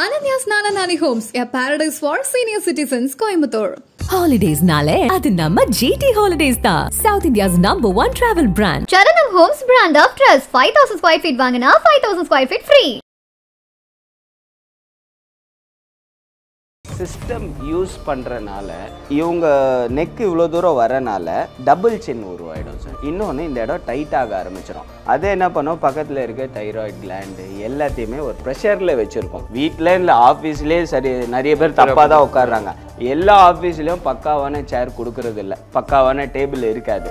Ananya's Nana Nani Homes, a paradise for senior citizens, Coimbatore. Holidays nale, adu namma GT Holidays da. South India's #1 travel brand. Charanam Homes brand of trust. 5,000 square feet vangana 5,000 square feet free. System use பண்ணுறனால இவங்க neck இவ்வளோ தூரம் வரனால double சின் உருவாயிடும் sir. இன்னொன்று இந்த இடம் டைட்டாக ஆரம்பிச்சிடும். அதை என்ன பண்ணோம், பக்கத்தில் இருக்க தைராய்டு கிளாண்டு எல்லாத்தையுமே ஒரு ப்ரெஷரில் வச்சுருக்கோம். வீட்டில் இல்லை ஆஃபீஸ்லேயே சரி நிறைய பேர் தப்பாக தான் உட்காடுறாங்க. எல்லா ஆஃபீஸ்லேயும் பக்காவான சேர் கொடுக்கறது இல்லை, பக்காவான டேபிள் இருக்காது.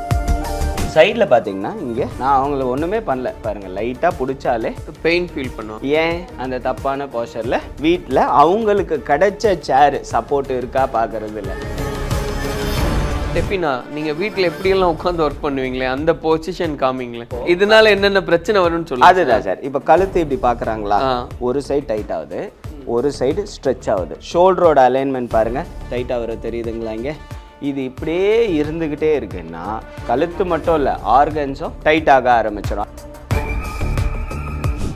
சைடில் பார்த்தீங்கன்னா இங்கே நான் அவங்கள ஒன்றுமே பண்ணல பாருங்கள், லைட்டாக பிடிச்சாலே பெயின் ஃபீல் பண்ணுவோம். ஏன் அந்த தப்பான போஸ்டரில் வீட்டில் அவங்களுக்கு கிடைச்ச சேர் சப்போர்ட் இருக்கா பார்க்கறது இல்லை. டெஃபினா நீங்கள் வீட்டில் எப்படியெல்லாம் உட்காந்து ஒர்க் பண்ணுவீங்களே அந்த பொசிஷன் காமிங்களே, இதனால என்னென்ன பிரச்சனை வரும்னு சொல்லி. அதுதான் சார். இப்போ கழுத்து இப்படி பார்க்குறாங்களா, ஒரு சைடு டைட் ஆகுது, ஒரு சைடு ஸ்ட்ரெச் ஆகுது. ஷோல்டரோட அலைன்மெண்ட் பாருங்கள், டைட் ஆகுறது தெரியுதுங்களா இங்கே. இது இப்படியே இருந்துக்கிட்டே இருக்குன்னா கழுத்து மட்டும் இல்லை, ஆர்கன்ஸும் டைட் ஆக ஆரம்பிச்சிடும்.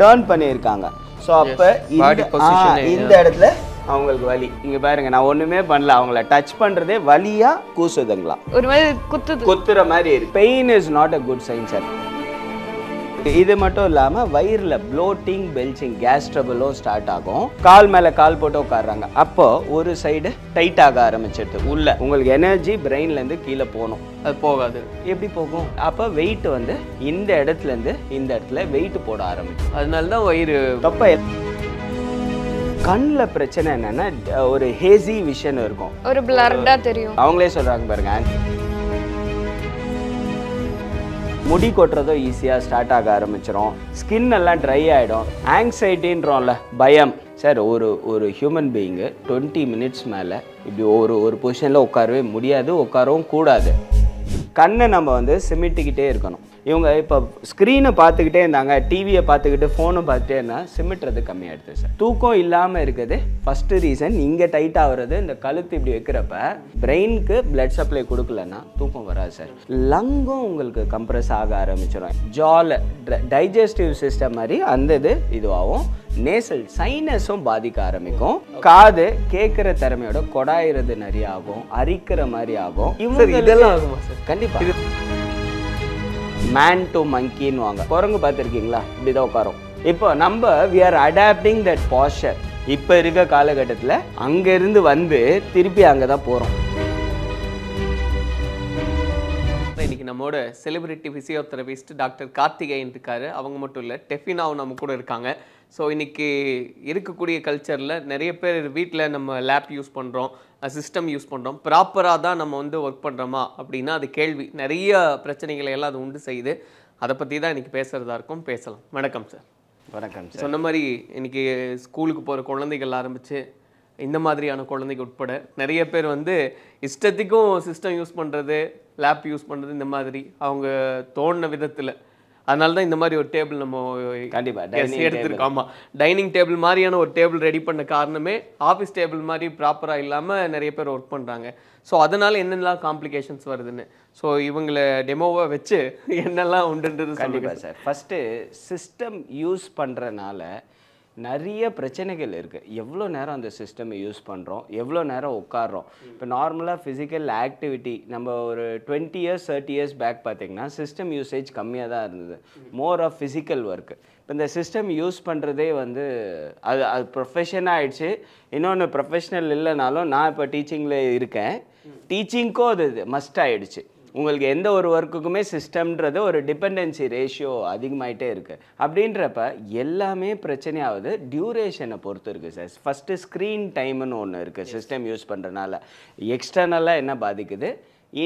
டேர்ன் பண்ணியிருக்காங்க. ஸோ அப்போ இந்த இடத்துல அவங்களுக்கு வலி. இங்கே பாருங்க, நான் ஒன்றுமே பண்ணல, அவங்கள டச் பண்ணுறதே வலியாக கூசுதுங்களா, ஒரு மாதிரி குத்துற மாதிரி இருக்கு. Pain is not a good sign sir. இது மட்டும் இல்லாமல் வயிறில் ப்ளோட்டிங், பெல்ச்சிங், கேஸ் ட்ரபிளும் ஸ்டார்ட் ஆகும். கால் மேலே கால் போட்டு உட்காடுறாங்க, அப்போ ஒரு சைடு டைட் ஆக ஆரம்பிச்சிடுது. உள்ள உங்களுக்கு எனர்ஜி பிரெயின்லேருந்து கீழே போகணும், அது போகாது. எப்படி போகும்? அப்போ வெயிட் வந்து இந்த இடத்துலேருந்து இந்த இடத்துல வெயிட் போட ஆரம்பிக்கும். அதனால தான் வயிறு தப்ப. கண்ணில் பிரச்சனை என்னன்னா ஒரு ஹேசி விஷன் இருக்கும், ஒரு பிளர்டா தெரியும். அவங்களே சொல்கிறாங்க பாருங்க. முடி கொட்டுறதும் ஈஸியாக ஸ்டார்ட் ஆக ஆரம்பிச்சிடும். ஸ்கின் எல்லாம் ட்ரை ஆகிடும். ஆங்ஸைட்டின்றோம்ல, பயம் சார். ஒரு ஹியூமன் பீயிங்கு 20 மினிட்ஸ் மேலே இப்படி ஒரு பொசிஷனில் உட்காரவே முடியாது, உட்காரவும் கூடாது. கண்ணை நம்ம வந்து சிமிட்டிக்கிட்டே இருக்கணும். இவங்க இப்போ ஸ்க்ரீனை பார்த்துக்கிட்டே இருந்தாங்க, டிவியை பார்த்துக்கிட்டு ஃபோனை பார்த்துட்டே இருந்தால் சிமிட்டுறது கம்மியாகிடுது சார். தூக்கம் இல்லாமல் இருக்குது ஃபஸ்ட்டு ரீசன். இங்கே டைட் ஆகுறது, இந்த கழுத்து இப்படி வைக்கிறப்ப பிரெயினுக்கு பிளட் சப்ளை கொடுக்கலன்னா தூக்கம் வராது சார். லங்கும் உங்களுக்கு கம்ப்ரெஸ் ஆக ஆரம்பிச்சிடும். ஜால டைஜஸ்டிவ் சிஸ்டம் மாதிரி அந்த இதுவாகும். நேசல் சைனஸும் பாதிக்க ஆரம்பிக்கும். காது கேட்குற திறமையோட கொடாயிறது நிறைய ஆகும், அரிக்கிற மாதிரி ஆகும். இதெல்லாம் ஆகுமா சார்? கண்டிப்பாக. மேன் டு மங்கின்னு வாங்க, குரங்கு பார்த்துருக்கீங்களா, இப்படிதான் உட்காரும். இப்போ நம்ம we are adapting that posture. இப்போ இருக்க காலகட்டத்தில் அங்கேருந்து வந்து திருப்பி அங்கே தான் போகிறோம். இன்னைக்கு நம்மோட செலிபிரிட்டி ஃபிசியோதெரபிஸ்ட் டாக்டர் கார்த்திகேயன் இருக்காரு. அவங்க மட்டும் இல்லை, டெஃபினாவும் நம்ம கூட இருக்காங்க. ஸோ இன்றைக்கி இருக்கக்கூடிய கல்ச்சரில் நிறைய பேர் வீட்டில் நம்ம லேப் யூஸ் பண்ணுறோம், சிஸ்டம் யூஸ் பண்ணுறோம், ப்ராப்பராக தான் நம்ம வந்து ஒர்க் பண்ணுறோமா அப்படின்னா அது கேள்வி. நிறைய பிரச்சனைகளை எல்லாம் அது உண்டு செய்யுது. அதை பற்றி தான் இன்றைக்கி பேசுகிறதா இருக்கும். பேசலாம். வணக்கம் சார். வணக்கம் சார். சொன்ன மாதிரி இன்றைக்கி ஸ்கூலுக்கு போகிற குழந்தைகள் ஆரம்பித்து இந்த மாதிரியான குழந்தைங்க உட்பட நிறைய பேர் வந்து இஷ்டத்துக்கும் சிஸ்டம் யூஸ் பண்ணுறது, லேப் யூஸ் பண்ணுறது, இந்த மாதிரி அவங்க தோணின விதத்தில். அதனால தான் இந்த மாதிரி ஒரு டேபிள் நம்ம கண்டிப்பாக எடுத்துருக்கோம். ஆமாம், டைனிங் டேபிள் மாதிரியான ஒரு டேபிள் ரெடி பண்ண காரணமே ஆஃபீஸ் டேபிள் மாதிரி ப்ராப்பராக இல்லாமல் நிறைய பேர் ஒர்க் பண்ணுறாங்க. ஸோ அதனால் என்னென்னலாம் காம்ப்ளிகேஷன்ஸ் வருதுன்னு ஸோ இவங்களை டெமோவை வச்சு என்னெல்லாம் உண்டுன்றது கண்டிப்பாக சார். ஃபஸ்ட்டு சிஸ்டம் யூஸ் பண்ணுறனால நிறைய பிரச்சனைகள் இருக்குது. எவ்வளோ நேரம் அந்த சிஸ்டமை யூஸ் பண்ணுறோம், எவ்வளோ நேரம் உட்காடுறோம். இப்போ நார்மலாக ஃபிசிக்கல் ஆக்டிவிட்டி நம்ம ஒரு 20 இயர்ஸ் 30 இயர்ஸ் பேக் பார்த்திங்கன்னா சிஸ்டம் யூசேஜ் கம்மியாக தான் இருந்தது. More of physical work. இப்போ இந்த சிஸ்டம் யூஸ் பண்ணுறதே வந்து அது ப்ரொஃபஷனாக ஆகிடுச்சு. இன்னொன்று ப்ரொஃபஷ்னல் இல்லைனாலும் நான் இப்போ டீச்சிங்கில் இருக்கேன், டீச்சிங்க்கும் அது மஸ்ட் ஆகிடுச்சு. உங்களுக்கு எந்த ஒரு ஒர்க்குக்குமே சிஸ்டம்ன்றது ஒரு டிபெண்டன்சி ரேஷியோ அதிகமாகிட்டே இருக்குது. அப்படின்றப்ப எல்லாமே பிரச்சனையாவது டியூரேஷனை பொறுத்து இருக்குது சார். ஃபஸ்ட்டு ஸ்க்ரீன் டைம்னு ஒன்று இருக்குது. சிஸ்டம் யூஸ் பண்ணுறதுனால எக்ஸ்டர்னலாக என்ன பாதிக்குது,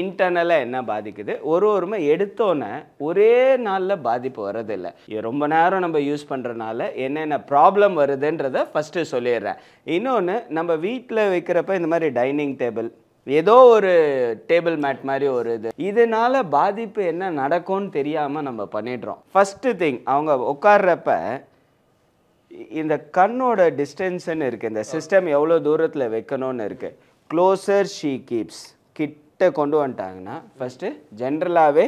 இன்டர்னலாக என்ன பாதிக்குது, ஒருமே எடுத்தோன்னே ஒரே நாளில் பாதிப்பு வர்றதில்லை. ரொம்ப நேரம் நம்ம யூஸ் பண்ணுறதுனால என்னென்ன ப்ராப்ளம் வருதுன்றதை ஃபஸ்ட்டு சொல்லிடுறேன். இன்னொன்று, நம்ம வீட்டில் வைக்கிறப்ப இந்த மாதிரி டைனிங் டேபிள், ஏதோ ஒரு டேபிள் மேட் மாதிரி ஒரு இதனால பாதிப்பு என்ன நடக்கும்னு தெரியாமல் நம்ம பண்ணிடுறோம். ஃபஸ்ட்டு திங், அவங்க உட்கார்றப்ப இந்த கண்ணோட டிஸ்டன்ஸ்ன்னு இருக்குது, இந்த சிஸ்டம் எவ்வளோ தூரத்தில் வைக்கணும்னு இருக்குது. க்ளோசர் ஷீ கீப்ஸ், கிட்ட கொண்டு வந்துட்டாங்கன்னா ஃபஸ்ட்டு ஜென்ரலாகவே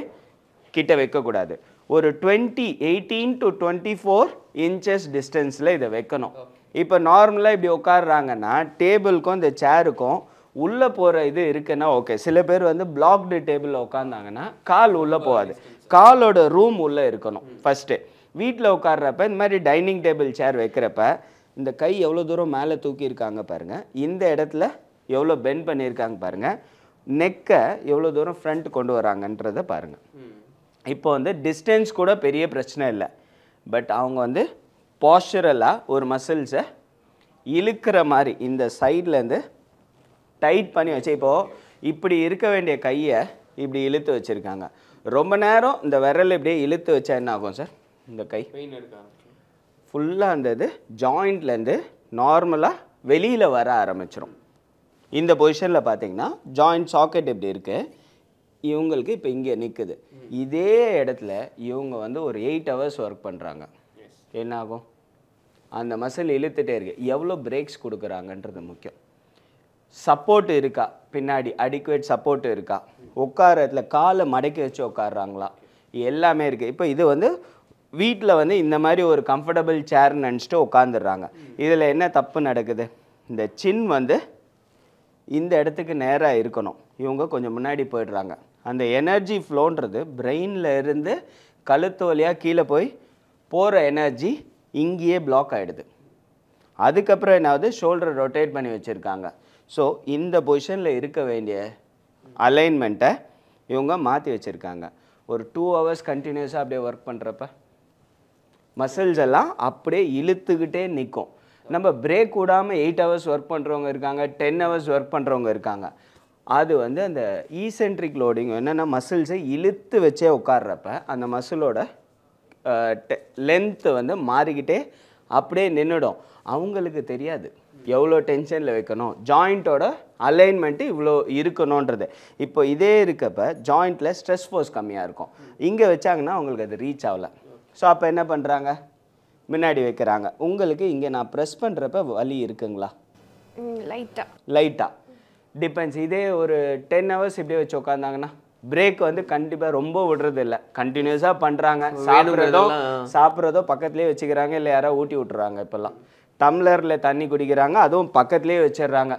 கிட்ட வைக்கக்கூடாது. ஒரு 18 to 24 இன்ச்சஸ் டிஸ்டன்ஸில் இதை வைக்கணும். இப்போ நார்மலாக இப்படி உட்காடுறாங்கன்னா டேபிளுக்கும் இந்த சேருக்கும் உள்ளே போகிற இது இருக்குன்னா ஓகே. சில பேர் வந்து பிளாக்டு டேபிளில் உட்காந்தாங்கன்னா கால் உள்ளே போகாது. காலோட ரூம் உள்ளே இருக்கணும் ஃபஸ்ட்டு. வீட்டில் உட்காடுறப்ப இந்த மாதிரி டைனிங் டேபிள் சேர் வைக்கிறப்ப இந்த கை எவ்வளோ தூரம் மேலே தூக்கியிருக்காங்க பாருங்கள். இந்த இடத்துல எவ்வளோ பெண்ட் பண்ணியிருக்காங்க பாருங்கள். நெக்கை எவ்வளோ தூரம் ஃப்ரண்ட் கொண்டு வராங்கன்றதை பாருங்கள். இப்போ வந்து டிஸ்டன்ஸ் கூட பெரிய பிரச்சனை இல்லை. பட் அவங்க வந்து பாஸ்டரலாக ஒரு மசில்ஸை இழுக்கிற மாதிரி இந்த சைட்லேருந்து டைட் பண்ணி வச்சு, இப்போது இப்படி இருக்க வேண்டிய கையை இப்படி இழுத்து வச்சுருக்காங்க. ரொம்ப நேரம் இந்த விரல் இப்படியே இழுத்து வச்சா என்ன ஆகும் சார்? இந்த கை ஃபுல்லாக அந்த இது ஜாயிண்ட்லேருந்து நார்மலாக வெளியில் வர ஆரம்பிச்சிடும். இந்த பொசிஷனில் பார்த்தீங்கன்னா ஜாயிண்ட் சாக்கெட் இப்படி இருக்குது. இவங்களுக்கு இப்போ இங்கே நிற்குது. இதே இடத்துல இவங்க வந்து ஒரு 8 hours ஒர்க் பண்ணுறாங்க. என்ன ஆகும்? அந்த மசில் இழுத்துட்டே இருக்கு. எவ்வளோ பிரேக்ஸ் கொடுக்குறாங்கன்றது முக்கியம். சப்போர்ட் இருக்கா பின்னாடி, அடிக்குவேட் சப்போர்ட் இருக்கா, உட்கார இடத்துல காலை மடக்கி வச்சு உட்காடுறாங்களா, எல்லாமே இருக்குது. இப்போ இது வந்து வீட்டில் வந்து இந்த மாதிரி ஒரு கம்ஃபர்டபுள் சேர்னு நினச்சிட்டு உட்காந்துடுறாங்க. இதில் என்ன தப்பு நடக்குது? இந்த சின் வந்து இந்த இடத்துக்கு நேராக இருக்கணும். இவங்க கொஞ்சம் முன்னாடி போயிடுறாங்க. அந்த எனர்ஜி ஃப்ளோன்றது பிரெயினில் இருந்து கழுத்து வழியாக கீழே போய் போகிற எனர்ஜி இங்கேயே பிளாக் ஆகிடுது. அதுக்கப்புறம் என்னாவது ஷோல்டரை ரொட்டேட் பண்ணி வச்சுருக்காங்க. ஸோ இந்த பொசிஷனில் இருக்க வேண்டிய அலைன்மெண்ட்டை இவங்க மாற்றி வச்சுருக்காங்க. ஒரு 2 hours கண்டினியூஸாக அப்படியே ஒர்க் பண்ணுறப்ப மசில்ஸ் எல்லாம் அப்படியே இழுத்துக்கிட்டே நிற்கும். நம்ம பிரேக் விடாமல் 8 hours ஒர்க் பண்ணுறவங்க இருக்காங்க, 10 hours ஒர்க் பண்ணுறவங்க இருக்காங்க. அது வந்து அந்த ஈசென்ட்ரிக் லோடிங் என்னென்னா மசில்ஸை இழுத்து வச்சே உட்கார்றப்ப அந்த மசிலோட லென்த்து வந்து மாறிக்கிட்டே அப்படியே நின்றுடும். அவங்களுக்கு தெரியாது எவ்வளோ டென்ஷனில் வைக்கணும், ஜாயிண்ட்டோட அலைன்மெண்ட்டு இவ்வளோ இருக்கணுன்றது. இப்போ இதே இருக்கப்போ ஜாயிண்ட்டில் ஸ்ட்ரெஸ் ஃபோர்ஸ் கம்மியாக இருக்கும். இங்கே வச்சாங்கன்னா அவங்களுக்கு அது ரீச் ஆகலை. ஸோ அப்போ என்ன பண்ணுறாங்க? முன்னாடி வைக்கிறாங்க. உங்களுக்கு இங்கே நான் ப்ரெஸ் பண்ணுறப்ப வலி இருக்குங்களா? லைட்டாக டிபெண்ட்ஸ். இதே ஒரு 10 hours இப்படியே வச்சு உட்காந்தாங்கன்னா பிரேக் வந்து கண்டிப்பாக ரொம்ப விடுறது இல்லை. கண்டினியூஸாக பண்ணுறாங்க. சாப்பிட்றதோ பக்கத்துலேயே வச்சுக்கிறாங்க, இல்லை யாரோ ஊட்டி விட்டுறாங்க. இப்போல்லாம் டம்ளரில் தண்ணி குடிக்கிறாங்க, அதுவும் பக்கத்துலேயே வச்சிடுறாங்க.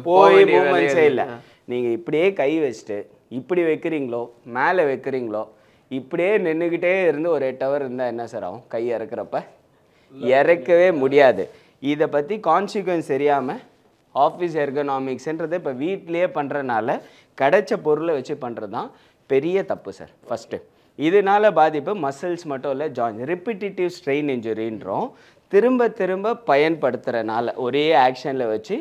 போய் மூமெண்ட்ஸே இல்லை. நீங்கள் இப்படியே கை வச்சுட்டு இப்படி வைக்கிறீங்களோ மேலே வைக்கிறீங்களோ இப்படியே நின்றுக்கிட்டே இருந்து ஒரு 8 hour இருந்தால் என்ன சார் ஆகும்? கை இறக்குறப்ப இறக்கவே முடியாது. இதை பற்றி கான்சிக்வன்ஸ் தெரியாமல் ஆஃபீஸ் எர்கனாமிக்ஸ்ன்றது இப்போ வீட்லேயே பண்ணுறனால கிடைச்ச பொருளை வச்சு பண்ணுறது தான் பெரிய தப்பு சார். ஃபஸ்ட்டு இதனால் பாதிப்பு மசில்ஸ் மட்டும் இல்லை, ஜாயின்ட். ரிப்பிட்டிட்டிவ் ஸ்ட்ரெயின் இன்ஜுரின்றோம். திரும்ப திரும்ப பயன்படுத்துகிறனால ஒரே ஆக்ஷனில் வச்சு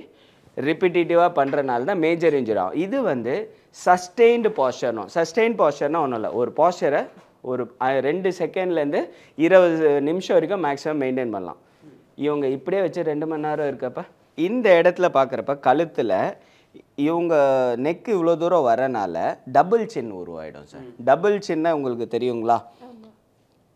ரிப்பிட்டிட்டிவாக பண்ணுறனால தான் மேஜர் இன்ஜுரி ஆகும். இது வந்து சஸ்டெயின்டு பாஸ்டர்னும். சஸ்டெயின்ட் பாஸ்டர்னால் ஒன்றும் இல்லை, ஒரு பாஸ்டரை ஒரு 2 செகண்ட்லேருந்து 20 நிமிஷம் வரைக்கும் மேக்ஸிமம் மெயின்டைன் பண்ணலாம். இவங்க இப்படியே வச்சு 2 மணி நேரம் இருக்கப்போ இந்த இடத்துல பார்க்குறப்ப கழுத்தில் இவங்க நெக்கு இவ்வளோ தூரம் வரனால டபுள் சின் உருவாயிடும் சார். டபுள் சின்ன உங்களுக்கு தெரியுங்களா?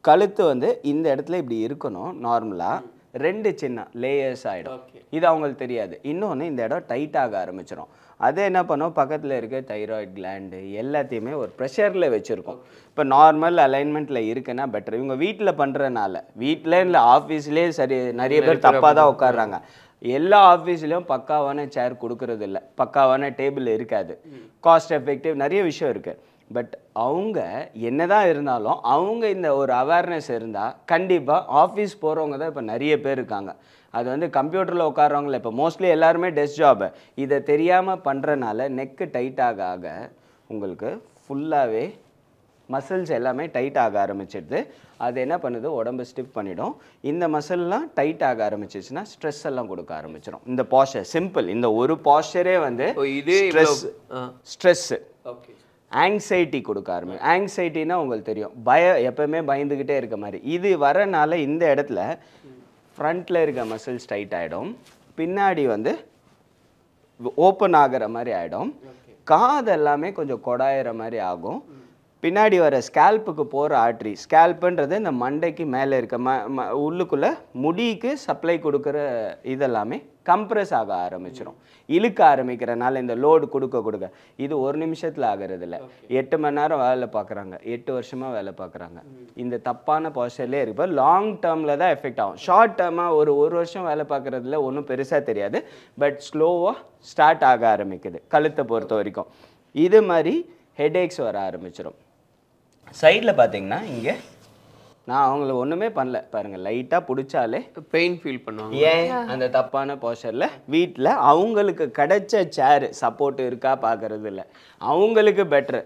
கழுத்து வந்து இந்த இடத்துல இப்படி இருக்கணும் நார்மலாக, 2 சின்ன லேயர்ஸ் ஆகிடும். இது அவங்களுக்கு தெரியாது. இன்னொன்று இந்த இடம் டைட்டாக ஆரம்பிச்சிடும். அதை என்ன பண்ணோம்? பக்கத்தில் இருக்க தைராய்டு கிளாண்டு எல்லாத்தையுமே ஒரு ப்ரெஷரில் வச்சுருக்கோம். இப்போ நார்மல் அலைன்மெண்ட்டில் இருக்குன்னா பெட்டர். இவங்க வீட்டில் பண்ணுறனால, வீட்டில் இல்லை ஆஃபீஸ்லேயே சரி நிறைய பேர் தப்பாக தான் உட்காடுறாங்க. எல்லா ஆஃபீஸ்லேயும் பக்காவான சேர் கொடுக்கறது இல்லை, பக்காவான டேபிள் இருக்காது, காஸ்ட் எஃபெக்டிவ் நிறைய விஷயம் இருக்குது. பட் அவங்க என்னதான் இருந்தாலும் அவங்க இந்த ஒரு அவேர்னஸ் இருந்தால் கண்டிப்பாக ஆஃபீஸ் போகிறவங்க தான் இப்போ நிறைய பேர் இருக்காங்க. அது வந்து கம்ப்யூட்டரில் உட்காரவங்கள இப்போ மோஸ்ட்லி எல்லாருமே டெஸ்க் ஜாபு. இதை தெரியாமல் பண்ணுறனால நெக்கு டைட்டாக ஆக உங்களுக்கு ஃபுல்லாகவே மசில்ஸ் எல்லாமே டைட் ஆக ஆரம்பிச்சிடுது. அது என்ன பண்ணுது? உடம்பு ஸ்டிஃப் பண்ணிடும். இந்த மசில்லாம் டைட் ஆக ஆரம்பிச்சிச்சுன்னா ஸ்ட்ரெஸ் எல்லாம் கொடுக்க ஆரம்பிச்சிடும். இந்த பாஸ்டர் சிம்பிள், இந்த ஒரு பாஸ்டரே வந்து ஸ்ட்ரெஸ்ஸு ஆங்ஸைட்டி கொடுக்க ஆரம்பிக்கும். ஆங்ஸைட்டின்னா உங்களுக்கு தெரியும், எப்பவுமே பயந்துக்கிட்டே இருக்க மாதிரி. இது வரனால இந்த இடத்துல ஃப்ரண்ட்டில் இருக்க மசில்ஸ் டைட் ஆகிடும், பின்னாடி வந்து ஓப்பன் ஆகிற மாதிரி ஆகிடும், காது எல்லாமே கொஞ்சம் கொடாயிற மாதிரி ஆகும். பின்னாடி வர ஸ்கேல்ப்புக்கு போகிற ஆர்ட்ரி, ஸ்கேல்ப்புன்றது இந்த மண்டைக்கு மேலே இருக்க உள்ளுக்குள்ளே முடிக்கு சப்ளை கொடுக்குற இதெல்லாமே கம்ப்ரெஸ் ஆக ஆரம்பிச்சிடும். இழுக்க ஆரம்பிக்கிறனால இந்த லோடு கொடுக்க இது ஒரு நிமிஷத்தில் ஆகிறது இல்லை. 8 மணி நேரம் வேலை பார்க்குறாங்க, 8 வருஷமாக வேலை பார்க்குறாங்க. இந்த தப்பான பாஸ்டர்லேயே இருப்போ லாங் டேர்மில் தான் எஃபெக்ட் ஆகும். ஷார்ட் டேர்மாக ஒரு வருஷம் வேலை பார்க்குறதுல ஒன்றும் பெருசாக தெரியாது, பட் ஸ்லோவாக ஸ்டார்ட் ஆக ஆரம்பிக்குது கழுத்தை பொறுத்த வரைக்கும். இது மாதிரி ஹெடேக்ஸ் வர ஆரம்பிச்சிடும். சைடில் பார்த்தீங்கன்னா இங்கே நான் அவங்கள ஒன்றுமே பண்ணல பாருங்கள், லைட்டாக பிடிச்சாலே பெயின் ஃபீல் பண்ணுவாங்க. ஏன் அந்த தப்பான போஸ்டரில் வீட்டில் அவங்களுக்கு கிடைச்ச சேர் சப்போர்ட் இருக்கா பார்க்கறது இல்லை, அவங்களுக்கு பெட்ரு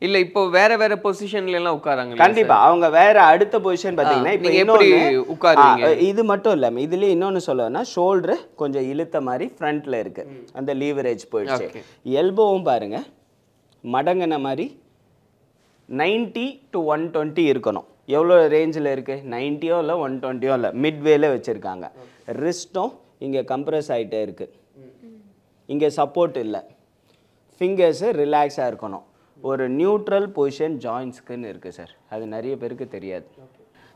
இல்லை. இப்போ வேற பொசிஷன்ல எல்லாம் உட்காராங்க. கண்டிப்பா அவங்க வேற அடுத்த பொசிஷன் பார்த்தீங்கன்னா இப்போ எப்படி உட்காருவீங்க? இது மட்டும் இல்லாமல் இதுலேயே இன்னொன்று சொல்லணும்னா ஷோல்டரு கொஞ்சம் இழுத்த மாதிரி ஃப்ரண்ட்ல இருக்கு, அந்த லீவரேஜ் போயிடுச்சு. எல்போவும் பாருங்க மடங்கின மாதிரி 90 to 120 இருக்கணும். எவ்வளோ ரேஞ்சில் இருக்குது? 90யோ இல்லை 120யோ இல்லை, மிட்வேல வச்சுருக்காங்க. ரிஸ்ட்டும் இங்கே கம்ப்ரெஸ் ஆகிட்டே இருக்குது, இங்கே சப்போர்ட் இல்லை. ஃபிங்கர்ஸு ரிலாக்ஸாக இருக்கணும். ஒரு நியூட்ரல் பொசிஷன் ஜாயின்ஸ்க்குன்னு இருக்குது சார், அது நிறைய பேருக்கு தெரியாது.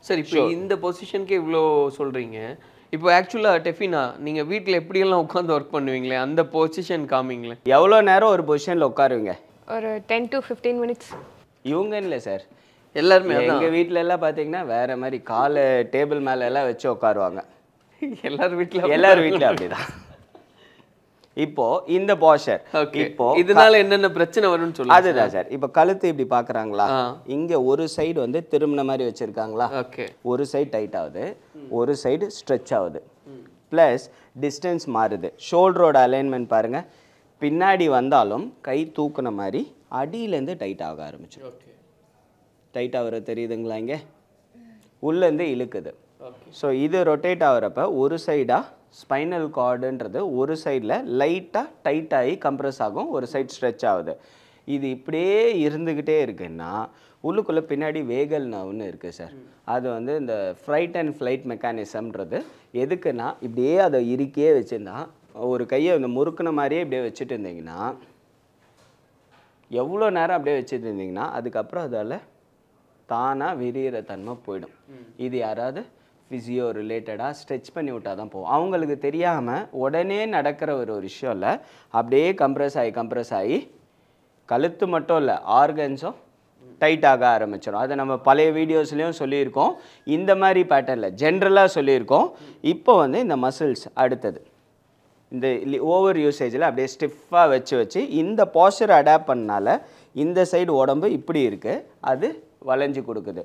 சார் இப்போ இந்த பொசிஷனுக்கு இவ்வளோ சொல்கிறீங்க. இப்போ ஆக்சுவலாக டெஃபினா நீங்கள் வீட்டில் எப்படியெல்லாம் உட்காந்து ஒர்க் பண்ணுவீங்களே அந்த பொசிஷன் காமிங்களேன். எவ்வளோ நேரம் ஒரு பொசிஷனில் உட்காருவீங்க? ஒரு 10 to 15 minutes. இவங்க இல்லை சார், எல்லாருமே எங்கள் வீட்டில எல்லாம் பார்த்தீங்கன்னா வேற மாதிரி காலை டேபிள் மேலே எல்லாம் வச்சு உட்காருவாங்க. எல்லார் வீட்டில் அப்படிதான். இப்போ இந்த போஸ்டர் இப்போ இதனால என்னென்ன பிரச்சனை வரும்னு சொல்லுங்க. அதுதான் சார், இப்போ கழுத்து இப்படி பார்க்குறாங்களா, இங்கே ஒரு சைடு வந்து திரும்பின மாதிரி வச்சுருக்காங்களா, ஒரு சைடு டைட் ஆகுது, ஒரு சைடு ஸ்ட்ரெச் ஆகுது, ப்ளஸ் டிஸ்டன்ஸ் மாறுது. ஷோல்டரோட அலைன்மெண்ட் பாருங்கள், பின்னாடி வந்தாலும் கை தூக்குன மாதிரி அடியிலேருந்து டைட் ஆக ஆரம்பிச்சிடும். டைட் ஆகிற தெரியுதுங்களா, இங்கே உள்ளேருந்து இழுக்குது. ஸோ இது ரொட்டேட் ஆகிறப்ப ஒரு சைடாக ஸ்பைனல் கார்டுன்றது ஒரு சைடில் லைட்டாக டைட் ஆகி கம்ப்ரெஸ் ஆகும், ஒரு சைட் ஸ்ட்ரெச் ஆகுது. இது இப்படியே இருந்துக்கிட்டே இருக்குன்னா உள்ளுக்குள்ளே பின்னாடி வேகல் நர்வ்னு இருக்குது சார். அது வந்து இந்த ஃப்ளைட் அண்ட் ஃப்ளைட் மெக்கானிசம்ன்றது எதுக்குன்னா, இப்படியே அதை இறுக்கியே வச்சுருந்தா ஒரு கையை இந்த முறுக்குன மாதிரியே இப்படியே வச்சுட்டு இருந்தீங்கன்னா, எவ்வளோ நேரம் அப்படியே வச்சுட்டு இருந்தீங்கன்னா அதுக்கப்புறம் அதால் தானாக விரிகிற தன்மை போயிடும். இது யாராவது ஃபிசியோ ரிலேட்டடாக ஸ்ட்ரெச் பண்ணி விட்டால் தான் போகும். அவங்களுக்கு தெரியாமல் உடனே நடக்கிற ஒரு விஷயம் இல்லை, அப்படியே கம்ப்ரெஸ் ஆகி கழுத்து மட்டும் இல்லை ஆர்கன்ஸும் டைட் ஆக ஆரம்பிச்சிடும். அதை நம்ம பழைய வீடியோஸ்லேயும் சொல்லியிருக்கோம், இந்த மாதிரி பேட்டர்னில் ஜென்ரலாக சொல்லியிருக்கோம். இப்போ வந்து இந்த மசில்ஸ் அடுத்தது இந்த ஓவர் யூசேஜில் அப்படியே ஸ்டிஃபாக வச்சு இந்த போஸ்டரை அடாப்ட் பண்ணனால இந்த சைடு உடம்பு இப்படி இருக்குது, அது வளைஞ்சு கொடுக்குது,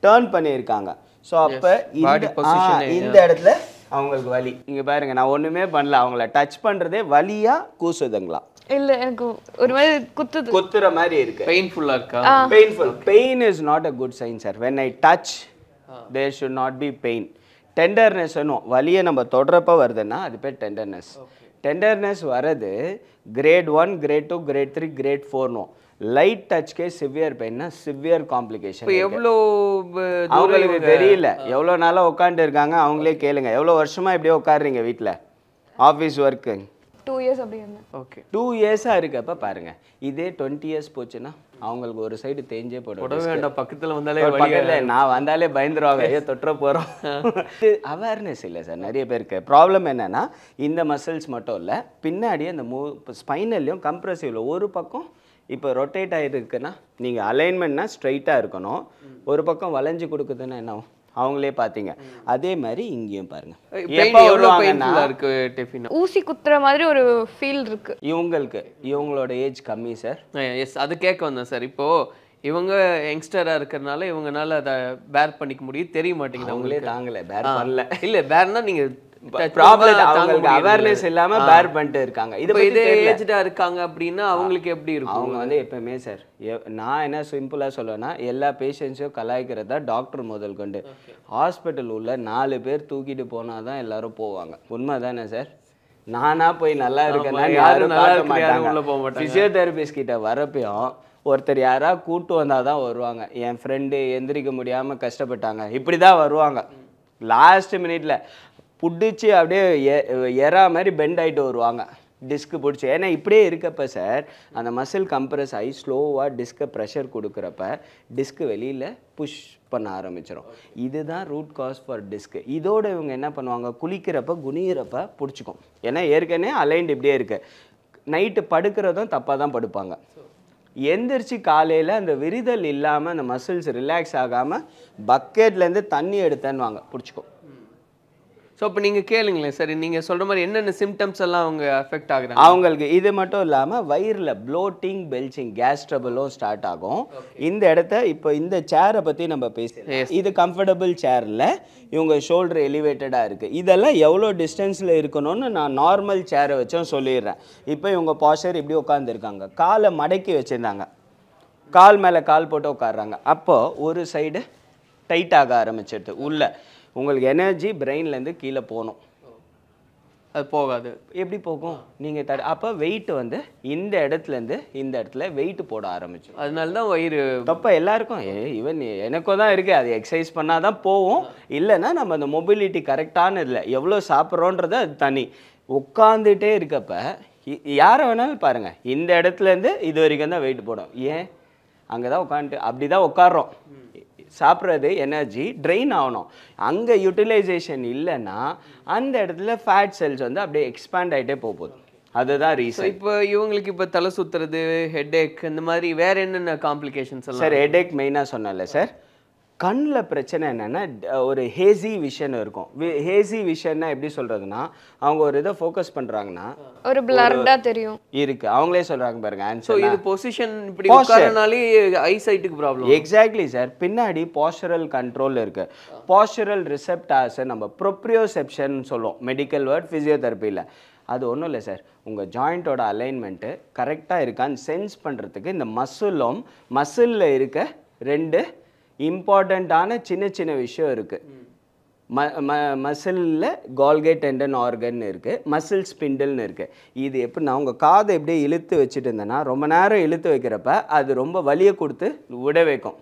டேர்ன் பண்ணியிருக்காங்க. ஸோ அப்போ இந்த இடத்துல அவங்களுக்கு வலி. இங்கே பாருங்க, நான் ஒன்றுமே பண்ணல, அவங்கள டச் பண்ணுறதே வலியாக கூசுதுங்களா? இல்ல எனக்கு ஒரு மாதிரி குத்துற மாதிரி இருக்கு. பெயின்ஃபுல்லா இருக்கா? Pain is not a good sign sir. when I touch there should not be pain. Tenderness வேணும். வலியை நம்ம தொடரப்ப வருதுன்னா அது பேர் டெண்டர்னஸ். டெண்டர்னஸ் வரது grade 1, grade 2, grade 3, grade 4 light டச்க்கே சிவியர் பெயின்னா சிவியர் காம்ப்ளிகேஷன். எவ்வளோ அவங்களுக்கு தெரியல, எவ்வளோ நாளாக உட்காந்து இருக்காங்க, அவங்களே கேளுங்க. எவ்வளோ வருஷமா இப்படியே உட்காடுறீங்க வீட்டில் ஆஃபீஸ் ஒர்க்கு? 2 years அப்படி இருந்தேன். ஓகே, 2 years-ஆ இருக்கப்ப பாருங்க, இதே 20 years போச்சுன்னா அவங்களுக்கு ஒரு சைடு தேஞ்சே போடும். பக்கத்தில் வந்தாலே நான் வந்தாலே பயந்துருவாங்க, ஐயோ தொற்ற போகிறோம். அவேர்னஸ் இல்லை சார் நிறைய பேருக்கு. ப்ராப்ளம் என்னன்னா இந்த மசில்ஸ் மட்டும் இல்லை, பின்னாடி அந்த ஸ்பைனல்லையும் கம்ப்ரெசிவ்ல ஒரு பக்கம் இப்போ ரொட்டேட் ஆகிருக்குன்னா நீங்கள் அலைன்மெண்ட்னா ஸ்ட்ரைட்டாக இருக்கணும், ஒரு பக்கம் வளைஞ்சு கொடுக்குதுன்னா என்ன அவங்களே பார்த்தீங்க. அதே மாதிரி இங்கேயும் பாருங்க, ஊசி குத்துற மாதிரி ஒரு ஃபீல் இருக்கு இவங்களுக்கு. இவங்களோட ஏஜ் கம்மி சார். எஸ், அது கேட்க வந்தேன் சார். இப்போ இவங்க யங்ஸ்டராக இருக்கிறனால இவங்கனால அதை பேர் பண்ணிக்க முடியும், தெரிய மாட்டேங்குது. அவங்களே தாங்கலை, பேர் பண்ணல. இல்லை பேர்னா நீங்கள் அவங்களுக்கு அவேர்னஸ் இல்லாம பேர் பண்ணிட்டு இருக்காங்க. இதே ஏஜ்டா இருக்காங்க அப்படின்னா அவங்களுக்கு எப்படி இருக்கும்? அவங்க வந்து எப்பவுமே சார், நான் என்ன சிம்பிளா சொல்லுவேன்னா, எல்லா பேஷண்ட்ஸையும் கலாய்க்கிறதா டாக்டர் முதல் கொண்டு ஹாஸ்பிட்டல் உள்ள 4 பேர் தூக்கிட்டு போனாதான் எல்லாரும் போவாங்க. உண்மைதானே சார்? நானா போய் நல்லா இருக்கேன்னா யாரும் பார்க்க மாட்டாங்க. பிசியோதெரபிஸ்ட் கிட்ட வரப்பையும் ஒருத்தர் யாரா கூட்டு வந்தாதான் வருவாங்க. என் ஃப்ரெண்டு எந்திரிக்க முடியாம கஷ்டப்பட்டாங்க, இப்படிதான் வருவாங்க. லாஸ்ட் மினிட்ல புடிச்சு அப்படியே எறா மாதிரி பெண்ட் ஆகிட்டு வருவாங்க. டிஸ்க்கு பிடிச்சி. ஏன்னா இப்படியே இருக்கப்ப சார் அந்த மசில் கம்ப்ரஸ் ஆகி ஸ்லோவாக டிஸ்கை ப்ரெஷர் கொடுக்குறப்ப டிஸ்க்கு வெளியில் புஷ் பண்ண ஆரம்பிச்சிடும். இதுதான் ரூட் காஸ் ஃபார் டிஸ்க்கு. இதோட இவங்க என்ன பண்ணுவாங்க, குளிக்கிறப்ப குனிகிறப்ப பிடிச்சிக்கும். ஏன்னா ஏற்கனவே அலைன்டு இப்படியே இருக்குது. நைட்டு படுக்கிறதும் தப்பாக தான் படுப்பாங்க. எந்திரிச்சு காலையில் அந்த விரிதல் இல்லாமல் அந்த மசில்ஸ் ரிலாக்ஸ் ஆகாமல் பக்கெட்லேருந்து தண்ணி எடுத்தேன்னுவாங்க, பிடிச்சிக்கும். ஸோ இப்போ நீங்கள் கேளுங்களேன் சரி, நீங்கள் சொல்கிற மாதிரி என்னென்ன சிம்டம்ஸ் எல்லாம் அவங்க அஃபெக்ட் ஆகுறாங்க? அவங்களுக்கு இது மட்டும் இல்லாமல் வயிறில் ப்ளோட்டிங், பெல்ச்சிங், கேஸ் ட்ரபிளும் ஸ்டார்ட் ஆகும். இந்த இடத்த இப்போ இந்த சேரை பற்றி நம்ம பேசுகிறோம். இது கம்ஃபர்டபுள் சேரில் இவங்க ஷோல்டர் எலிவேட்டடாக இருக்குது. இதெல்லாம் எவ்வளோ டிஸ்டன்ஸில் இருக்கணும்னு நான் நார்மல் சேரை வச்சும் சொல்லிடுறேன். இப்போ இவங்க பாஸ்டர் இப்படி உட்காந்துருக்காங்க, காலை மடக்கி வச்சுருந்தாங்க, கால் மேலே கால் போட்டு உட்காடுறாங்க. அப்போது ஒரு சைடு டைட் ஆக ஆரம்பிச்சிடுது. உள்ள உங்களுக்கு எனர்ஜி பிரெயின்லேருந்து கீழே போகணும், அது போகாது. எப்படி போகும்? நீங்கள் அப்போ வெயிட் வந்து இந்த இடத்துலேருந்து இந்த இடத்துல வெயிட் போட ஆரம்பிச்சு. அதனால தான் வயிறு தப்பா எல்லாருக்கும் ஈவன் எனக்கும் தான் இருக்குது. அது எக்ஸசைஸ் பண்ணால் தான் போவோம். இல்லைன்னா நம்ம அந்த மொபிலிட்டி கரெக்டான இல்லை, எவ்வளோ சாப்பிட்றோன்றது அது தனி. உட்காந்துட்டே இருக்கப்ப யாரை வேணாலும் பாருங்கள், இந்த இடத்துலேருந்து இது வரைக்கும் தான் வெயிட் போடும். ஏன்? அங்கே தான் உட்காந்துட்டு அப்படி தான் உட்காடுறோம். சாப்பிட்றது எனர்ஜி ட்ரெயின் ஆகணும். அங்கே யூட்டிலைசேஷன் இல்லைன்னா அந்த இடத்துல ஃபேட் செல்ஸ் வந்து அப்படியே எக்ஸ்பேண்ட் ஆகிட்டே போகுது. அதுதான் ரீசன். இப்போ இவங்களுக்கு இப்போ தலை சுற்றுறது, ஹெட்ஏக், இந்த மாதிரி வேற என்னென்ன காம்ப்ளிகேஷன்ஸ் எல்லாம்? சார் ஹெட்ஏக் மெயினாக சொன்னல சார். கண்ணில் பிரச்சனை என்னென்னா ஒரு ஹேசி விஷன் இருக்கும். ஹேசி விஷன்னா எப்படி சொல்கிறதுனா, அவங்க ஒரு இதை ஃபோக்கஸ் பண்ணுறாங்கன்னா ஒரு பிளர்டா தெரியும் இருக்கு. அவங்களே சொல்கிறாங்க பாருங்க ஸோ ஆன்சர். இது பொசிஷன் இப்படி உட்காரனாலே ஐ சைட்டுக்கு ப்ராப்ளம். Exactly sir. பின்னாடி பாஸ்டரல் கண்ட்ரோல் இருக்கு. பாஸ்டரல் ரிசெப்டார்ஸ் நம்ம ப்ரொப்ரியோசெப்ஷன் சொல்லுவோம் மெடிக்கல் வேர்ட் ஃபிசியோதெரப்பியில். அது ஒன்றும் இல்லை சார், உங்கள் ஜாயிண்ட்டோட அலைன்மெண்ட்டு கரெக்டாக இருக்கான்னு சென்ஸ் பண்ணுறதுக்கு இந்த மசிலில் இருக்க ரெண்டு இம்பார்ட்டண்ட்டான சின்ன சின்ன விஷயம் இருக்குது. மசிலில் கால்கேட் டெண்டன் ஆர்கன் இருக்குது, மசில் ஸ்பிண்டில்னு இருக்குது. இது எப்படின்னா உங்கள் காதை எப்படியே இழுத்து வச்சுட்டு இருந்தேன்னா ரொம்ப நேரம் இழுத்து வைக்கிறப்ப அது ரொம்ப வலியை கொடுத்து விட வைக்கும்.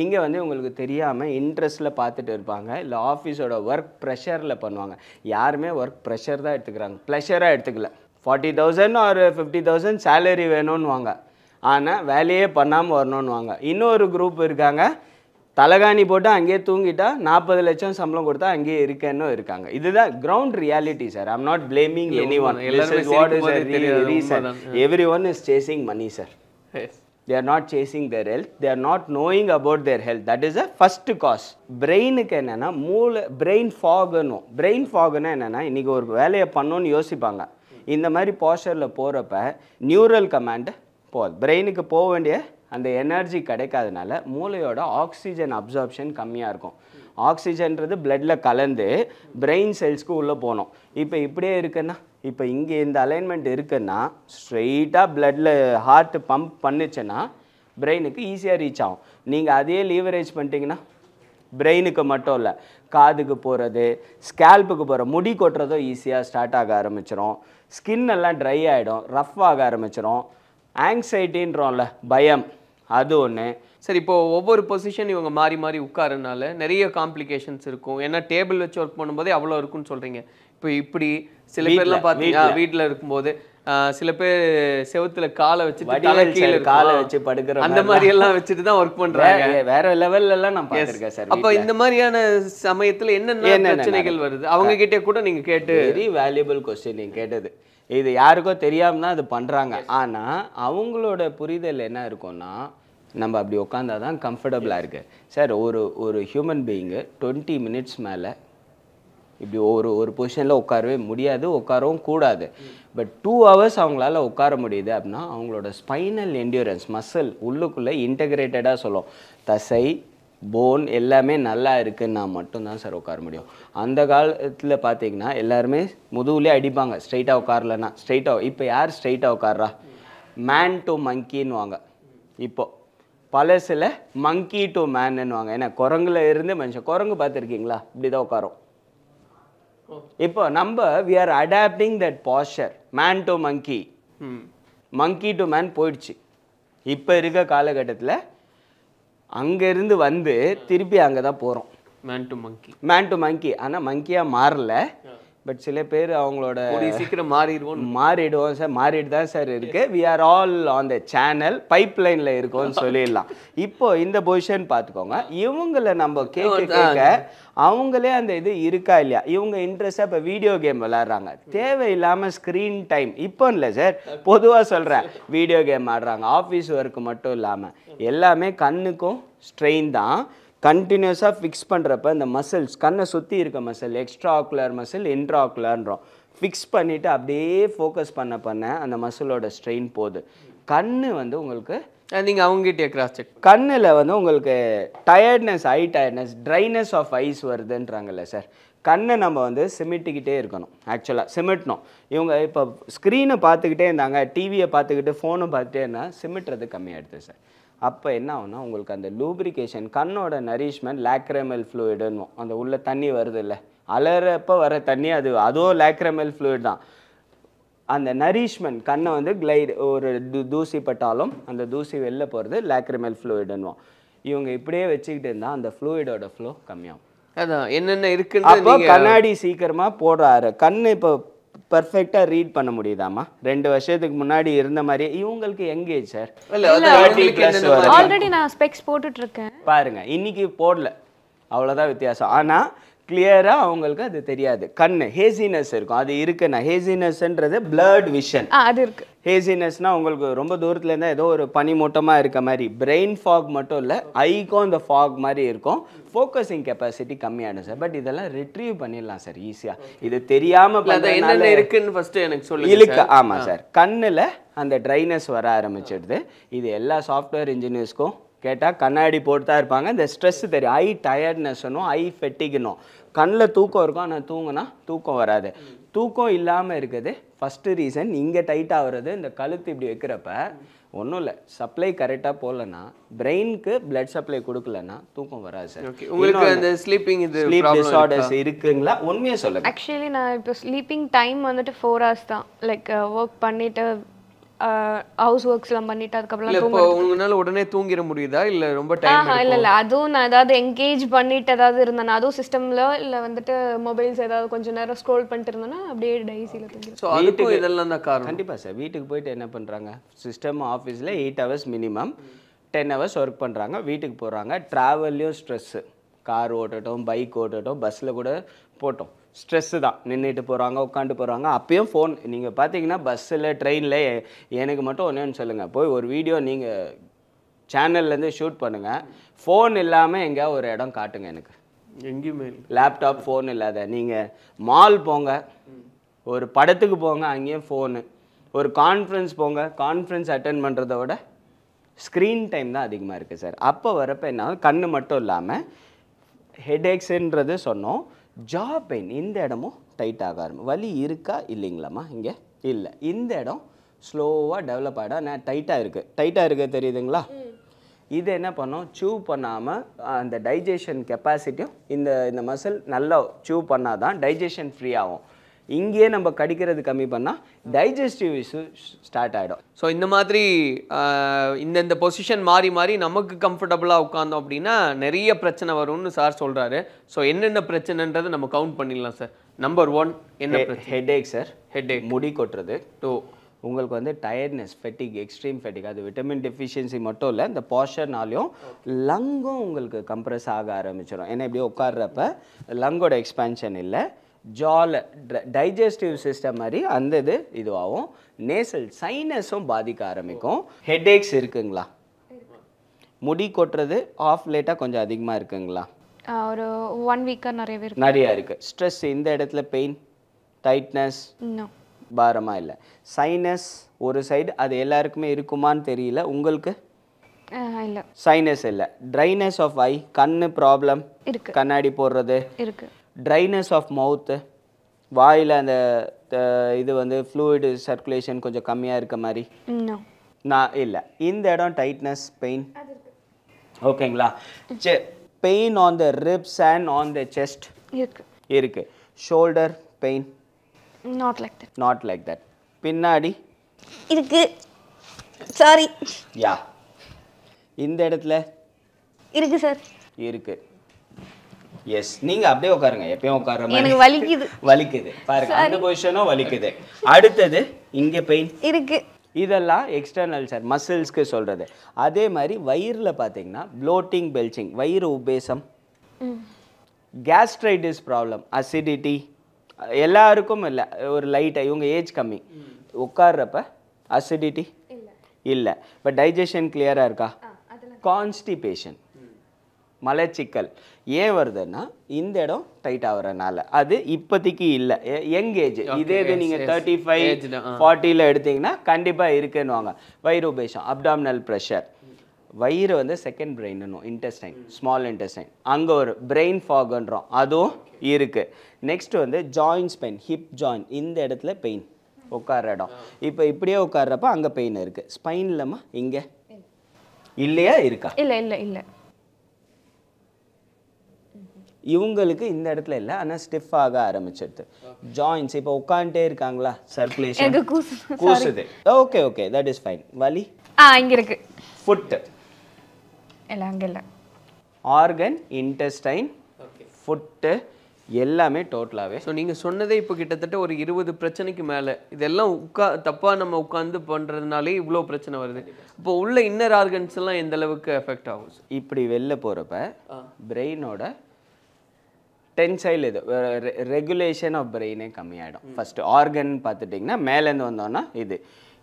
இங்கே வந்து உங்களுக்கு தெரியாமல் இன்ட்ரெஸ்ட்டில் பார்த்துட்டு இருப்பாங்க, இல்லை ஆஃபீஸோட ஒர்க் ப்ரெஷரில் பண்ணுவாங்க. யாருமே ஒர்க் ப்ரெஷர் தான் எடுத்துக்கிறாங்க, ப்ளஷராக எடுத்துக்கல. 40,000 ஒரு 50,000 சேலரி வேணும்னு வாங்க, ஆனால் வேலையே பண்ணாமல் வரணும்னு வாங்க. இன்னொரு குரூப் இருக்காங்க, தலகாணி போட்டு அங்கேயே தூங்கிட்டா 40 லட்சம் சம்பளம் கொடுத்தா அங்கேயே இருக்கேன்னு இருக்காங்க. இதுதான் ground reality sir. I am not blaming any one. Every one is chasing money sir. They are not chasing their health. They are not knowing about their health. That is the first cause. பிரெயினுக்கு என்னென்னா brain ஃபாகுன்னு. Brain ஃபாகுன்னா என்னென்னா இன்றைக்கி ஒரு வேலையை பண்ணணும்னு யோசிப்பாங்க. இந்த மாதிரி போஸ்டரில் போகிறப்ப நியூரல் கமாண்டு போகுது. பிரெயினுக்கு போக வேண்டிய அந்த எனர்ஜி கிடைக்காதனால மூளையோட ஆக்சிஜன் அப்சார்ப்ஷன் கம்மியாக இருக்கும். ஆக்சிஜன்றது பிளட்டில் கலந்து பிரெயின் செல்ஸ்க்கு உள்ளே போகணும். இப்போ இப்படியே இருக்குன்னா, இப்போ இங்கே இந்த அலைன்மெண்ட் இருக்குன்னா ஸ்ட்ரெயிட்டாக பிளட்டில் ஹார்ட் பம்ப் பண்ணுச்சுன்னா பிரெயினுக்கு ஈஸியாக ரீச் ஆகும். நீங்கள் அதே லீவரேஜ் பண்ணிட்டீங்கன்னா பிரெயினுக்கு மட்டும் இல்லை, காதுக்கு போகிறது, ஸ்கேல்ப்புக்கு போகிற முடி கொட்டுறதோ ஈஸியாக ஸ்டார்ட் ஆக ஆரம்பிச்சிடும். ஸ்கின் எல்லாம் ட்ரை ஆகிடும், ரஃப் ஆக ஆரம்பிச்சிடும். ஆங்ஸைட்டின்றோம்ல, பயம், அது ஒன்று. சரி, இப்போ ஒவ்வொரு பொசிஷன் இவங்க மாறி மாறி உட்காரனால நிறைய காம்ப்ளிகேஷன்ஸ் இருக்கும். ஏன்னா டேபிள் வச்சு ஒர்க் பண்ணும்போதே அவ்வளோ இருக்குன்னு சொல்கிறீங்க. இப்போ இப்படி சில பேர்லாம் பார்த்தீங்கன்னா வீட்டில் இருக்கும்போது சில பேர் செவுத்துல காலை வச்சு காலை வச்சு படுக்கிற அந்த மாதிரி எல்லாம் வச்சுட்டு தான் ஒர்க் பண்றாங்க. வேற லெவல்ல எல்லாம் நான் பார்த்திருக்கேன் சார். அப்ப இந்த மாதிரியான சமயத்துல என்னென்ன பிரச்சனைகள் வருது அவங்க கிட்டே கூட நீங்க கேட்டு. வெரி வேல்யூபிள் கொஸ்டின் நீங்க கேட்டது. இது யாருக்கோ தெரியாம தான் அது பண்றாங்க. ஆனா அவங்களோட புரிதல் என்ன இருக்கும்னா, நம்ம அப்படி உட்காந்தாதான் கம்ஃபர்டபுளா இருக்கு சார். ஒரு ஹியூமன் பீயிங்கு 20 மினிட்ஸ் மேலே இப்படி ஒரு பொசிஷனில் உட்காரவே முடியாது, உட்காரவும் கூடாது. பட் 2 ஹவர்ஸ் அவங்களால உட்கார முடியுது அப்படின்னா அவங்களோட ஸ்பைனல் என்டியூரன்ஸ் மசில் உள்ளுக்குள்ளே இன்டகிரேட்டடாக சொல்லும். தசை, போன் எல்லாமே நல்லா இருக்குன்னா மட்டும்தான் சார் உட்கார முடியும். அந்த காலத்தில் பார்த்தீங்கன்னா எல்லாருமே முதுகுலேயே அடிப்பாங்க ஸ்ட்ரைட்டாக உட்காரலன்னா. ஸ்ட்ரைட்டாக இப்போ யார் ஸ்ட்ரைட்டாக உட்கார்றா? மேன் டு மங்கின்னு வாங்க. இப்போ பழசில் மங்கி டு மேன்னு வாங்க. ஏன்னா குரங்குல இருந்து மனுஷன், குரங்கு பார்த்துருக்கீங்களா? இப்படி தான் உட்காரும். இப்போ நம்ம we are adapting that posture, man to monkey, monkey to man போயிடுச்சு. இப்போ இருக்க காலகட்டத்தில் அங்கேருந்து வந்து திருப்பி அங்கே தான் போகிறோம், man to monkey. Man to monkey. ஆனால் மங்கியாக மாறல, பட் சில பேர் அவங்களோட சீக்கிரம் மாறிடுவோம் சார், மாறிட்டு தான் சார் இருக்கு. We are all on the channel, pipe லைன்ல இருக்கோம்னு சொல்லிடலாம். இப்போ இந்த பொசிஷன் பார்த்துக்கோங்க. இவங்களை நம்ம கேட்க அவங்களே அந்த இது இருக்கா இல்லையா, இவங்க இன்ட்ரெஸ்டாக இப்போ வீடியோ கேம் விளாட்றாங்க, தேவையில்லாமல் ஸ்க்ரீன் டைம். இப்போ இல்லை சார், பொதுவாக சொல்கிறேன், வீடியோ கேம் ஆடுறாங்க, ஆஃபீஸ் ஒர்க்கு மட்டும் இல்லாமல் எல்லாமே கண்ணுக்கும் ஸ்ட்ரெயின் தான். கண்டினியூஸாக ஃபிக்ஸ் பண்ணுறப்ப இந்த மசில்ஸ், கண்ணை சுற்றி இருக்க muscle, extra ocular muscle, intra ஆக்குலர்ன்றோம், ஃபிக்ஸ் பண்ணிவிட்டு அப்படியே ஃபோக்கஸ் பண்ண அந்த மசிலோட ஸ்ட்ரெயின் போகுது. கண்ணு வந்து உங்களுக்கு நீங்கள் அவங்ககிட்ட கிராஸ் செக், கண்ணில் வந்து உங்களுக்கு tiredness, eye tiredness, dryness of eyes வருதுன்றாங்கல்ல சார், கண்ணை நம்ம வந்து சிமிட்டிக்கிட்டே இருக்கணும். ஆக்சுவலாக சிமிட்டணும். இவங்க இப்போ ஸ்க்ரீனை பார்த்துக்கிட்டே இருந்தாங்க, டிவியை பார்த்துக்கிட்டு ஃபோனை பார்த்துட்டே இருந்தால் சிமிட்டுறது கம்மியாகிடுது சார். அப்போ என்ன ஆகுனா உங்களுக்கு அந்த லூப்ரிகேஷன், கண்ணோட நரிஷ்மெண்ட், லாக்ரமல் ஃப்ளூயிடுன்னு அந்த உள்ள தண்ணி வருது இல்லை, அலறப்போ வர தண்ணி, அதுவும் லாக்ரமல் ஃப்ளூயிட் தான். அந்த நரிஷ்மெண்ட் கண்ணை வந்து கிளைடு, ஒரு தூசி பட்டாலும் அந்த தூசி வெளில போகிறது லாக்ரிமல் ஃப்ளூயிடுன்னுவோம். இவங்க இப்படியே வச்சுக்கிட்டு இருந்தால் அந்த ஃப்ளூயிடோட ஃப்ளோ கம்மியாகும். அதான் என்னென்ன இருக்கு. அப்போ கண்ணாடி சீக்கிரமாக போடுறாரு. கண்ணு இப்போ பர்ஃபெக்டாக ரீட் பண்ண முடியுதாமா? 2 வருஷத்துக்கு முன்னாடி இருந்த மாதிரியே இவங்களுக்கு எங்கேஜ் சார், ஆல்ரெடி நான் ஸ்பெக்ஸ் போட்டுட்டு இருக்கேன் பாருங்க, இன்னைக்கு போடல, அவ்வளோதான் வித்தியாசம். ஆனால் கிளியராக அவங்களுக்கு அது தெரியாது. கண்ணு ஹேசினஸ் இருக்கும், அது இருக்குண்ணா. ஹேசினஸ்ன்றது பிளர்ட் விஷன். அது இருக்கு. ஹேசினஸ்னா உங்களுக்கு ரொம்ப தூரத்துல இருந்தா ஏதோ ஒரு பனிமூட்டமாக இருக்க மாதிரி, பிரெயின் ஃபாக் மட்டும் இல்லை, ஐக்கும் இந்த ஃபாக் மாதிரி இருக்கும். ஃபோக்கஸிங் கெப்பாசிட்டி கம்மியாகும் சார். பட் இதெல்லாம் ரிட்ரீவ் பண்ணிடலாம் சார் ஈஸியாக. இது தெரியாமல் என்னென்ன இருக்குன்னு ஃபர்ஸ்ட் எனக்கு சொல்லி இழுக்க. ஆமாம் சார், கண்ணில் அந்த ட்ரைனஸ் வர ஆரம்பிச்சிடுது. இது எல்லா சாஃப்ட்வேர் இன்ஜினியர்ஸ்க்கும் கேட்டால் கண்ணாடி போட்டு தான் இருப்பாங்க. இந்த ஸ்ட்ரெஸ் தெரியும், ஐ டயர்ட்னஸ்னும் ஐ ஃபெட்டிகனும். கண்ணில் தூக்கம் இருக்கும், ஆனால் தூங்கினா தூக்கம் வராது. தூக்கம் இல்லாமல் இருக்குது ஃபஸ்ட்டு ரீசன். இங்கே டைட் ஆகுறது, இந்த கழுத்து இப்படி வைக்கிறப்ப ஒன்றும் இல்லை, சப்ளை கரெக்டாக போகலன்னா, பிரெயினுக்கு பிளட் சப்ளை கொடுக்கலன்னா தூக்கம் வராது சார். உங்களுக்கு அந்த ஸ்லீப்பிங் டிஸார்டர்ஸ் இருக்குங்களா? உண்மையாக சொல்லுங்கள். ஆக்சுவலி நான் இப்போ ஸ்லீப்பிங் டைம் வந்துட்டு 4 hours தான். லைக் ஒர்க் பண்ணிட்டு ஹவுஸ் ஒர்க்ஸ்லாம் பண்ணிட்டு அதுக்கப்புறம் உங்களால உடனே தூங்கிட முடியுதா இல்லை ரொம்ப டைம்? இல்லை அதுவும் நான் ஏதாவது என்கேஜ் பண்ணிட்டு ஏதாவது இருந்தேன்னா, அதுவும் சிஸ்டமில் இல்லை வந்துட்டு மொபைல்ஸ் ஏதாவது கொஞ்சம் நேரம் ஸ்க்ரோல் பண்ணிட்டு இருந்தேன்னா அப்படியே டைஸில் தூங்கிடும். ஸோ அதுக்கும் இதெல்லாம் தான் காரணம். கண்டிப்பாக சார். வீட்டுக்கு போயிட்டு என்ன பண்ணுறாங்க, சிஸ்டம் ஆஃபீஸில் 8 hours மினிமம், 10 hours ஒர்க் பண்ணுறாங்க, வீட்டுக்கு போகிறாங்க. ட்ராவல்லையும் ஸ்ட்ரெஸ்ஸு, கார் ஓட்டட்டும், பைக் ஓட்டட்டும், பஸ்ஸில் கூட போட்டோம், ஸ்ட்ரெஸ்ஸு தான். நின்றுட்டு போகிறாங்க, உட்காந்து போகிறாங்க, அப்பயும் ஃபோன். நீங்கள் பார்த்தீங்கன்னா பஸ்ஸில், ட்ரெயினில், எனக்கு மட்டும் ஒன்றுன்னு சொல்லுங்கள், போய் ஒரு வீடியோ நீங்கள் சேனல்லேருந்து ஷூட் பண்ணுங்கள், ஃபோன் இல்லாமல் எங்கேயா ஒரு இடம் காட்டுங்க எனக்கு. எங்கேயுமே லேப்டாப், ஃபோன் இல்லாத. நீங்கள் மால் போங்க, ஒரு படத்துக்கு போங்க, அங்கேயும் ஃபோனு. ஒரு கான்ஃபரன்ஸ் போங்க, கான்ஃபரன்ஸ் அட்டென்ட் பண்ணுறத விட ஸ்க்ரீன் டைம் தான் அதிகமாக இருக்குது சார். அப்போ வரப்போ என்ன, கண்ணு மட்டும் இல்லாமல் ஹெட்ஏக்ஸுன்றது சொன்னோம், ஜா பெயின், இந்த இடமும் டைட் ஆக ஆரம்பிக்கும். வலி இருக்கா இல்லைங்களாம்மா? இங்கே இல்லை, இந்த இடம் ஸ்லோவாக டெவலப் ஆகிடும். நான் டைட்டாக இருக்குது தெரியுதுங்களா? இது என்ன பண்ணோம், சூவ் பண்ணாமல் அந்த டைஜஷன் கெப்பாசிட்டியும் இந்த மசில் நல்லா சூவ் பண்ணால் தான் டைஜஷன் ஃப்ரீ ஆகும். இங்கேயே நம்ம கடிக்கிறது கம்மி பண்ணால் டைஜஸ்டிவ் இஷ்யூ ஸ்டார்ட் ஆகிடும். ஸோ இந்த மாதிரி இந்த பொசிஷன் மாறி மாறி நமக்கு கம்ஃபர்டபுளாக உட்காந்தோம் அப்படின்னா நிறைய பிரச்சனை வரும்னு சார் சொல்கிறாரு. ஸோ என்னென்ன பிரச்சனைன்றதை நம்ம கவுண்ட் பண்ணிடலாம் சார். நம்பர் 1 என்ன? Headache sir. ஹெட்ஏக், முடி கொட்டுறது. 2 உங்களுக்கு வந்து டயர்ட்னஸ், ஃபெட்டிக், எக்ஸ்ட்ரீம் ஃபெட்டிக். அது விட்டமின் டெஃபிஷியன்சி மட்டும் இல்லை, இந்த போஸ்டர்னாலையும் லங்கும் உங்களுக்கு கம்ப்ரெஸ் ஆக ஆரம்பிச்சிடும். ஏன்னா இப்படியே உட்கார்றப்ப லங்கோட எக்ஸ்பேன்ஷன் இல்லை, ஜால டைஜஸ்டிவ் சிஸ்டம் மாதிரி அந்த இதுவாகும். நேசல் சைனஸும் பாதிக்க ஆரம்பிக்கும். ஹெட்ஏக்ஸ் இருக்குங்களா? முடி கொட்டுறது ஆஃப் லேட்டாக கொஞ்சம் அதிகமாக இருக்குங்களா? ஒரு 1 வீக்காக நிறையா இருக்குது. ஸ்ட்ரெஸ், இந்த இடத்துல பெயின், டைட்னஸ், பாரமாக இல்லை. சைனஸ் ஒரு சைடு, அது எல்லாருக்குமே இருக்குமான்னு தெரியல. உங்களுக்கு இல்லை, சைனஸ் இல்லை. ட்ரைனஸ் ஆஃப் ஐ, கண்ணு ப்ராப்ளம் இருக்கு, கண்ணாடி போடுறது இருக்கு. ட்ரைனஸ் ஆஃப் மவுத்து, வாயில் அந்த இது வந்து ஃப்ளூயிடு சர்க்குலேஷன் கொஞ்சம் கம்மியாக இருக்க மாதிரி நான் இல்லை. இந்த இடம் டைட்னஸ், பெயின், ஓகேங்களா? சரி, pain on the ribs and on the chest இருக்கு. Shoulder pain, not like that. பின்னாடி இருக்கு, சாரி, யா. இந்த இடத்துல இருக்கு சார், இருக்கு. எஸ் நீங்க அப்படியே உட்காருங்க, எப்பயும் உட்கார்ற மாதிரி. எனக்கு வலிக்குது. வலிக்குது பாருங்க, அந்த பொசிஷனும் வலிக்குது. அடுத்தது இங்க பெயின் இருக்கு. இதெல்லாம் எக்ஸ்டர்னல் சார், மசில்ஸ்க்கு சொல்றது. அதே மாதிரி வயிறுல பாத்தீங்கன்னா ப்ளோட்டிங், பெல்ச்சிங், வயிறு உபேசம், கேஸ்ட்ரைட்டிஸ் ப்ராப்ளம், அசிடிட்டி எல்லாருக்கும் இல்லை, ஒரு லைட்டாக இவங்க ஏஜ் கம்மி உட்கார்றப்ப அசிடிட்டி இல்லை. இப்போ டைஜஷன் கிளியராக இருக்கா? கான்ஸ்டிபேஷன், மலச்சிக்கல் ஏன் வருதுன்னா இந்த இடம் டைட் ஆகுறதுனால. அது இப்போதைக்கு இல்லை, யங் ஏஜ். இதே இது நீங்கள் 35 40 எடுத்தீங்கன்னா கண்டிப்பாக இருக்குன்னுவாங்க. வயிறு உபேசம், அப்டாமினல் ப்ரெஷர். வயிறு வந்து செகண்ட் பிரெயின்னு, இன்டெஸ்டைன், ஸ்மால் இன்டெஸ்டைன், அங்கே ஒரு பிரெயின் ஃபாகுன்றோம், அதுவும் இருக்குது. நெக்ஸ்ட் வந்து ஜாயின்ஸ் பெயின், ஹிப் ஜாயின், இந்த இடத்துல பெயின் உட்கார்ற இடம். இப்போ இப்படியே உட்கார்றப்ப அங்கே பெயின் இருக்குது. ஸ்பைன்லமா இங்கே இல்லையா இருக்கா? இல்லை இல்லை இல்லை. இவங்களுக்கு இந்த இடத்துல இல்லை, ஆனால் ஸ்டிஃப் ஆக ஆரம்பிச்சிருது. ஜாயின்ஸ் இப்போ உட்காந்துட்டே இருக்காங்களா, சர்க்குலேஷன் கூசுது. Okay okay, that is fine. வலி இங்கே இருக்கு. ஃபுட்டு இல்லை அங்கே இல்லை. ஆர்கன், இன்டெஸ்டைன், ஃபுட்டு எல்லாமே டோட்டலாகவே. ஸோ நீங்கள் சொன்னதே இப்போ கிட்டத்தட்ட ஒரு 20 பிரச்சனைக்கு மேலே. இதெல்லாம் தப்பாக நம்ம உட்காந்து பண்ணுறதுனாலே இவ்வளோ பிரச்சனை வருது. இப்போ உள்ள இன்னர் ஆர்கன்ஸ் எல்லாம் எந்த அளவுக்கு எஃபெக்ட் ஆகும்? இப்படி வெளில போகிறப்ப பிரெயினோட டென்சைல், இது ரெகுலேஷன் ஆஃப் பிரெயினே கம்மியாயிடும். ஃபர்ஸ்ட் ஆர்கன் பார்த்துட்டிங்கன்னா மேலேருந்து வந்தோன்னா இது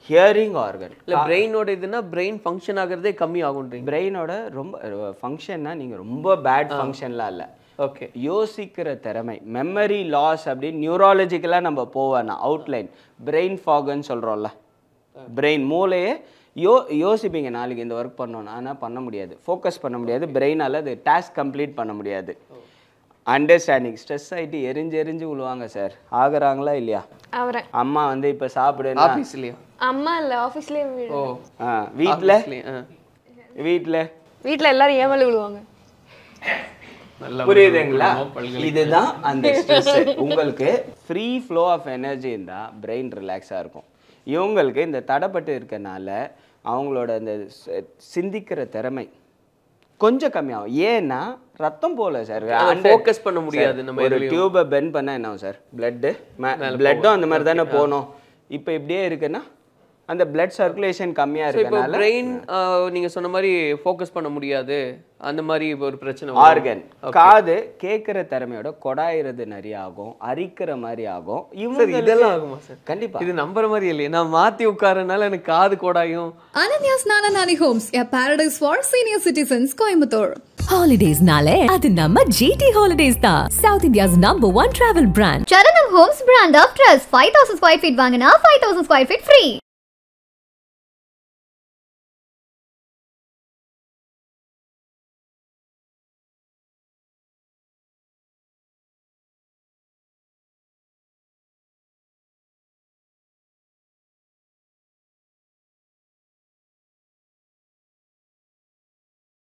ஹியரிங் ஆர்கன். இல்லை பிரெயினோட இதுனா பிரெயின் ஃபங்க்ஷன் ஆகிறதே கம்மி ஆகுன்றீங்க. பிரெயினோட ரொம்ப ஃபங்க்ஷன்னா நீங்கள் ரொம்ப பேட் ஃபங்க்ஷன்லாம் இல்லை. ஓகே, யோசிக்கிற திறமை, மெமரி லாஸ் அப்படின்னு நியூராலஜிக்கலாக நம்ம போவேன்னா அவுட்லைன் பிரெயின் ஃபாகுன்னு சொல்கிறோம்ல. பிரெயின் மூளையே யோசிப்பீங்க நாளைக்கு இந்த ஒர்க் பண்ணணும், ஆனால் பண்ண முடியாது, ஃபோக்கஸ் பண்ண முடியாது, பிரெயினால் அது டாஸ்க் கம்ப்ளீட் பண்ண முடியாது. அண்டர்ஸ்டாண்டிங், ஸ்ட்ரெஸ் ஆகிட்டு எரிஞ்சு விழுவாங்க சார். ஆகுறாங்களா இல்லையா? அவரை அம்மா வந்து இப்போ சாப்பிடு, ஆஃபீஸ்லையா? அம்மா இல்லை ஆஃபீஸ்லேயே. வீட்டில் வீட்டில் வீட்டில் எல்லாரும் ஏமாளி விழுவாங்க. புரியுதுங்களா? இதுதான் அந்த ஸ்ட்ரெஸ். உங்களுக்கு ஃப்ரீ ஃப்ளோ ஆஃப் எனர்ஜி இருந்தால் பிரெயின் ரிலாக்ஸாக இருக்கும். இவங்களுக்கு இந்த தடைப்பட்டு இருக்கனால அவங்களோட இந்த சிந்திக்கிற திறமை கொஞ்சம் கம்மியாகும். ஏன்னா ரத்தம் போல சார், ஃபோக்கஸ் பண்ண முடியாது. நம்ம ஒரு டியூபை பெண்ட் பண்ணால் என்ன ஆகும் சார்? பிளட்டும் அந்த மாதிரி தானே போகணும். இப்போ இப்படியே இருக்குன்னா அந்த பிளட் சர்க்குலேஷன் கம்மியா இருக்கனால பிரெயின் நீங்க சொன்ன மாதிரி ஃபோக்கஸ் பண்ண முடியாது, அந்த மாதிரி ஒரு பிரச்சனை. ஆர்கன், காது கேட்கிற திறமையோட கொடாயிறது நிறைய ஆகும், அரிக்கிற மாதிரி ஆகும். இதெல்லாம் ஆகுமா சார்? கண்டிப்பா. இது நம்புற மாதிரி இல்லையே, நான் மாத்தி உட்காரனால எனக்கு காது கோடாயும். Ananya's Nana Nani Homes, a paradise for senior citizens, Coimbatore. Holidays nale adu namma GT Holidays da, South India's #1 travel brand. Charanam Homes brand of trust. 5,000 square feet வாங்கினா 5,000 square feet free.